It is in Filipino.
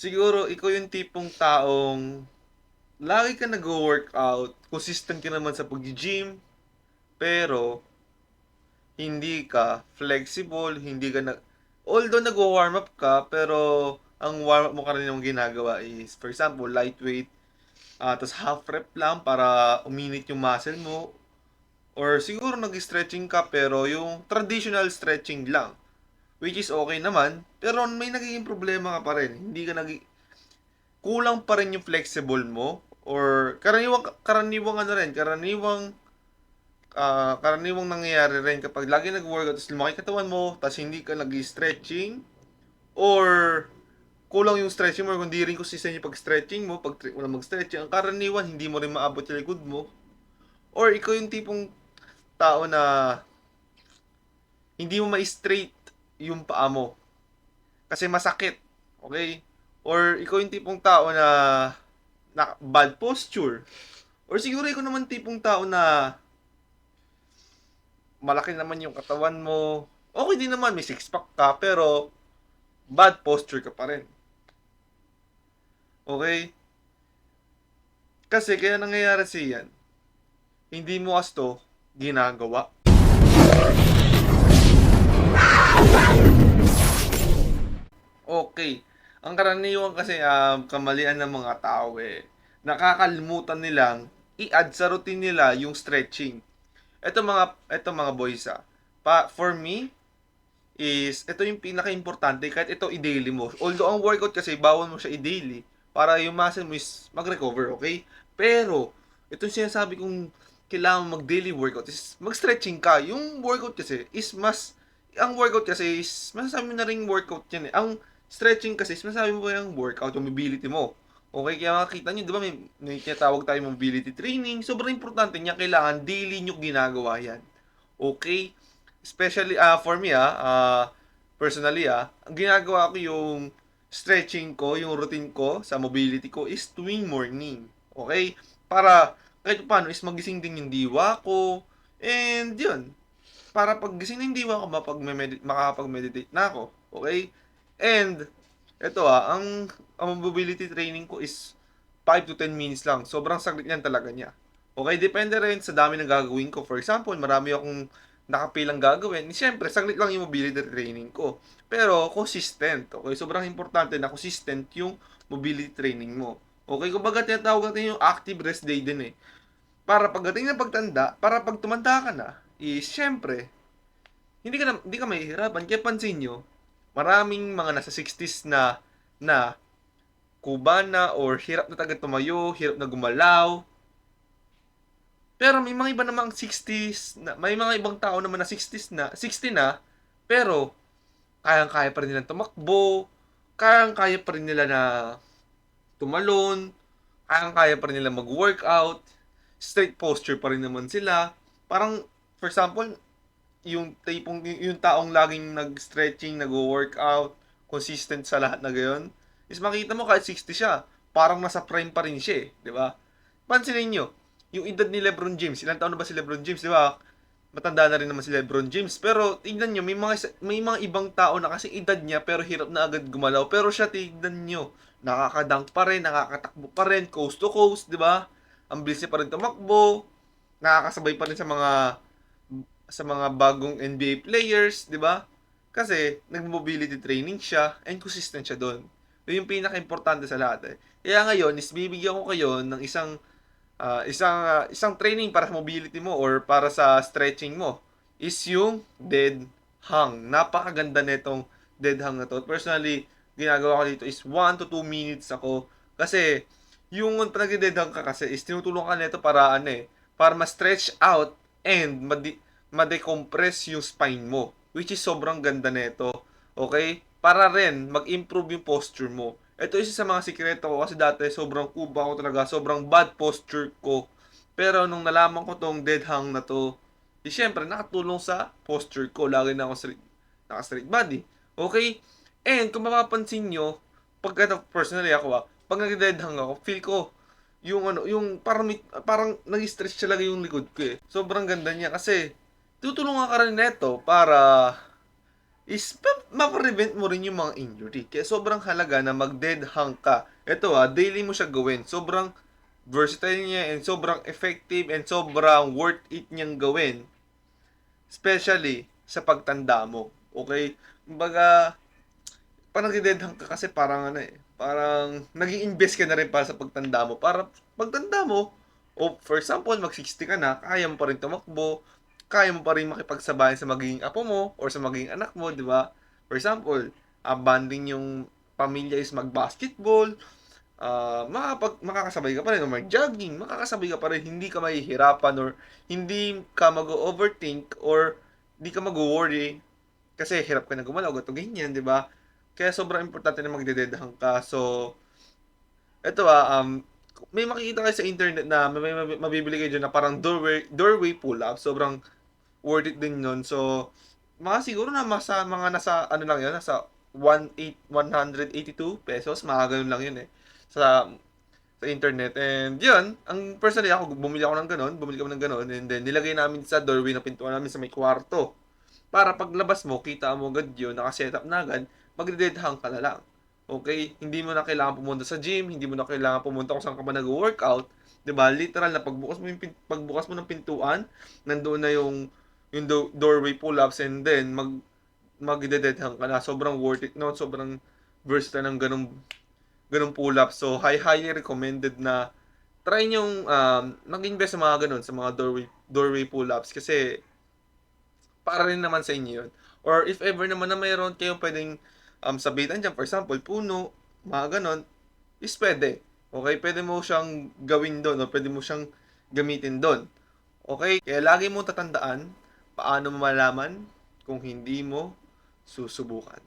Siguro ikaw yung tipong taong lagi ka nagwo-workout, consistent ka naman sa paggi-gym, pero hindi ka flexible, hindi ka although nagwo-warm up ka, pero ang warm up mo ka rin yung ginagawa is, for example, lightweight, tapos half rep lang para uminit yung muscle mo, or siguro nag-stretching ka, pero yung traditional stretching lang, which is okay naman, pero may nagiging problema ka pa rin. Hindi ka kulang pa rin yung flexible mo, or karaniwang ano rin, karaniwang nangyayari rin kapag lagi nag-workout tapos lumaki katawan mo tapos hindi ka nag-stretching, or kulang yung stretching mo, kundi rin consistent yung pag-stretching mo, pag wala mag-stretching, ang karaniwan hindi mo rin maabot yung likod mo, or ikaw yung tipong tao na hindi mo ma-straight yung paa mo kasi masakit, okay? Or ikaw yung tipong tao na bad posture, or siguro ikaw naman tipong tao na malaki naman yung katawan mo, okay din naman, may six pack ka, pero bad posture ka pa rin. Okay? Kasi kaya nangyayari siyan, hindi mo asto ginagawa. Okay. Ang karaniwan kasi kamalian ng mga tao nakakalimutan nilang i-add sa routine nila yung stretching. Ito mga boys for me is ito yung pinaka-importante kahit ito i-daily mo. Although ang workout kasi bawal mo siya i-daily para yung muscle mo is mag-recover, okay? Pero ito yung sinasabi kong kailangan mag-daily workout is mag-stretching ka. Yung workout kasi is ang workout kasi is masasabi mo na rin workout yan eh. Ang stretching kasi is masasabi mo yung workout, yung mobility mo. Okay, kaya makikita nyo, di ba may tinatawag tayo mobility training. Sobrang importante niya, kailangan daily nyo ginagawa yan. Okay? Especially for me personally ang ginagawa ko yung stretching ko, yung routine ko sa mobility ko is tuwing morning. Okay? Para kahit paano is magising din yung diwa ko. And yun, para pag gising ng diwa ko, makakapag-meditate na ako. Okay? And ito ang mobility training ko is 5 to 10 minutes lang. Sobrang saglit yan talaga niya. Okay, depende rin sa dami ng gagawin ko. For example, marami akong nakapilang gagawin. Siyempre, saglit lang yung mobility training ko. Pero, consistent. Okay, sobrang importante na consistent yung mobility training mo. Okay, kumbaga tinatawag natin yung active rest day din eh. Para pagdating ng pagtanda, para pag tumanda ka na, siyempre, hindi ka mahihirapan. Kaya pansin nyo, maraming mga nasa 60s na kubana or hirap na tagad tumayo, hirap na gumalaw. Pero may mga iba namang 60s na, may mga ibang tao naman na 60s na, 60 na, pero kayang-kaya pa rin nila tumakbo, kayang-kaya pa rin nila na tumalon, kayang-kaya pa rin nila mag-workout, straight posture pa rin naman sila. Parang, for example, yung taong laging nag-stretching, nag-workout, consistent sa lahat na gayon, is makita mo kahit 60 siya, parang nasa prime pa rin siya, di ba? Pansinin niyo, yung edad ni LeBron James, ilang taon na ba si LeBron James, di ba? Matanda na rin naman si LeBron James, pero tignan niyo, may mga ibang tao na kasi edad niya pero hirap na agad gumalaw, pero siya tignan niyo, nakakadunk pa rin, nakakatakbo pa rin, coast to coast, di ba? Ang bilis niya pa rin tumakbo, nakakasabay pa rin sa mga bagong NBA players, 'di ba? Kasi nag-mobility training siya and consistent siya doon. Yun yung pinaka-importante sa lahat eh. Kaya ngayon, is bibigyan ko kayo ng isang training para sa mobility mo or para sa stretching mo is yung dead hang. Napakaganda nitong dead hang na to. Personally, ginagawa ko dito is 1 to 2 minutes ako kasi yung pag nag-dead hang ka kasi is tinutulungan ka nito para para ma-stretch out and ma-decompress yung spine mo, which is sobrang ganda nito. Okay? Para rin mag-improve yung posture mo. Ito isa sa mga sikreto ko kasi dati sobrang kuba ko talaga, sobrang bad posture ko. Pero nung nalaman ko tong dead hang na to, syempre nakatulong sa posture ko. Lagi na ako naka-straight body. Okay? And kung mapapansin nyo, personally ako pag nag-dead hang ako, feel ko yung parang nag-stretch talaga yung likod ko eh. Sobrang ganda niya kasi tutulungan ka rin neto is ma-prevent mo rin yung mga injury. Kaya sobrang halaga na mag-dead hang ka. Ito daily mo siya gawin. Sobrang versatile niya and sobrang effective and sobrang worth it niyang gawin. Especially sa pagtanda mo. Okay? Kumbaga, parang nagde-dead hang ka kasi parang parang nag-i-invest ka na rin para sa pagtanda mo. Para pagtanda mo, o for example, mag-60 ka na, kaya mo pa rin tumakbo, kaya mo pa rin makipagsabayan sa magiging apo mo or sa magiging anak mo, di ba? For example, bonding yung pamilya is mag-basketball, makakasabay ka pa rin o mag-jogging, makakasabay ka pa rin, hindi ka mahihirapan or hindi ka mag-overthink or hindi ka mag-worry kasi hirap ka na gumalaw, gato ganyan, di ba? Kaya sobrang importante na magdededahang ka. So, eto may makikita kayo sa internet na mabibili kayo dyan na parang doorway pull-up. Sobrang worth it din nun. So, mga siguro na mga nasa, ano lang yun, nasa 182 pesos. Mga ganun lang yun sa internet. And yun, ang personally ako, bumili kami ng ganun, and then nilagay namin sa doorway na pintuan namin sa may kwarto. Para paglabas mo, kita mo agad yun, nakasetup na agad, magde-dead hang ka na lang. Okay? Hindi mo na kailangan pumunta sa gym, hindi mo na kailangan pumunta kung saan ka ba nag-workout. 'Di ba? Literal na pagbukas mo ng pintuan, nandoon na yung doorway pull-ups and then magde-dead hang ka na. Sobrang worth it, no? Sobrang versatile ng ganung pull-up. So, highly recommended na try niyong mag-invest sa mga ganun, sa mga doorway pull-ups kasi para rin naman sa inyo yun. Or if ever naman na mayroon kayong pwedeng sabitan dyan, for example, puno, mga ganon, is pwede. Okay? Pwede mo siyang gawin doon o pwede mo siyang gamitin doon. Okay? Kaya lagi mo tatandaan paano mo malaman kung hindi mo susubukan.